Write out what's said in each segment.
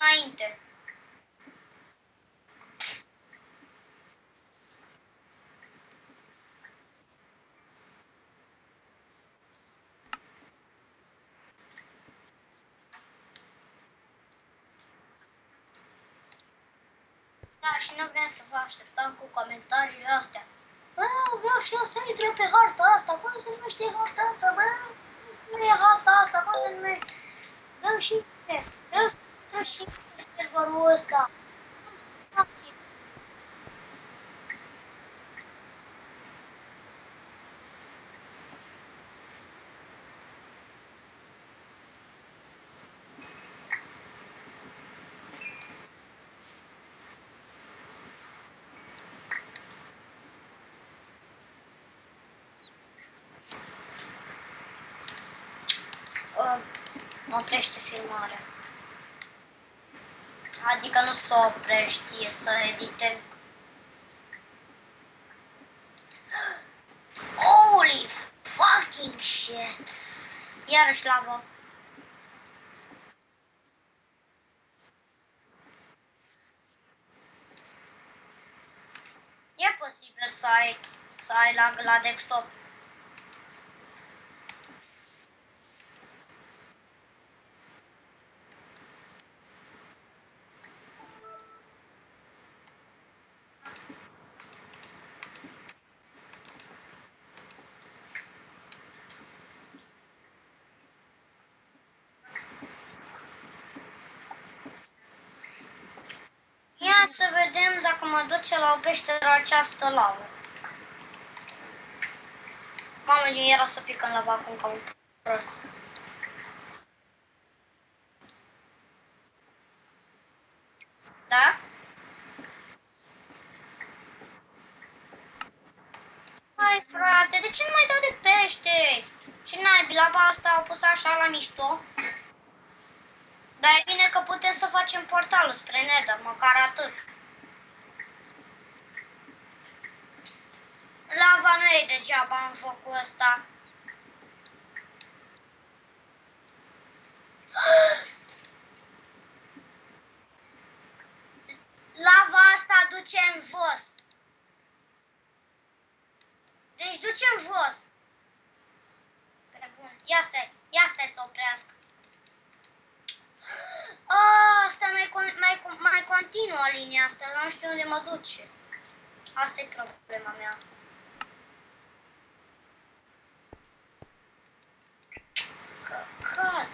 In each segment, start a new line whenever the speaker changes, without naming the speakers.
înainte. Da, și nu vrem să vă așteptăm cu comentariile astea. Bă, vreau și eu să intre pe harta asta. Cum se numește harta asta, bă? Nu e harta asta, cum se numește? Vreau și vreau și serverul ăsta. Oprește filmarea. Adică nu se oprește, e să editez. Holy fucking shit! Iarăși lavă. E posibil să ai lag la desktop. Ia să vedem dacă mă duce la o peșteră această lavă. Mamă, era să pică în lava acum ca un prost. Da? Hai frate, de ce nu mai dau de pește? Ce naibii, lava asta au pus așa la mișto? Dar e bine că putem să facem portalul spre Nether, măcar atât. Lava nu e degeaba în jocul ăsta. Lava asta duce în jos. Deci duce în jos. Pe bun. Ia stai să oprească. Asta mai continuă linia asta, nu știu unde mă duce. Asta e problema mea. Căcat.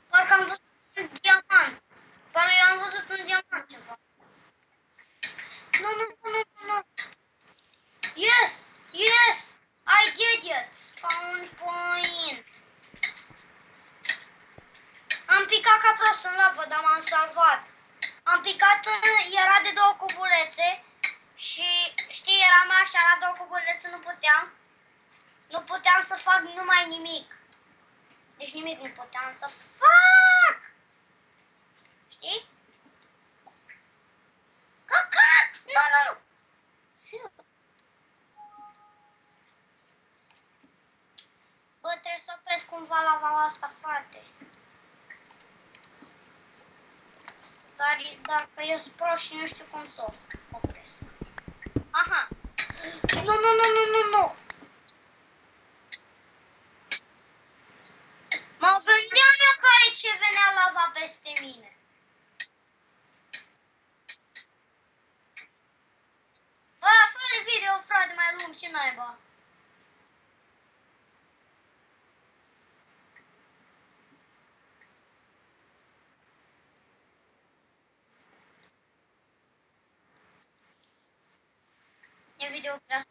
Parcă am văzut un diamant. Parcă eu am văzut un diamant ceva. Nu. Yes! I get it! Spawn point. Am picat ca prost în lavă, dar m-am salvat. Am picat, era de 2 cubulețe și știi, eram așa la 2 cubulețe, nu puteam să fac numai nimic. Deci nimic nu puteam să fac. Știi? Căcat! Nu! Bă, trebuie să opresc cumva lava asta, frate. Dar că eu sunt prost și nu știu cum să opresc. Aha! Nu! Mă gândeam eu care ce venea lava peste mine. Bă, fă video, frate, mai lung și naiba. E video prea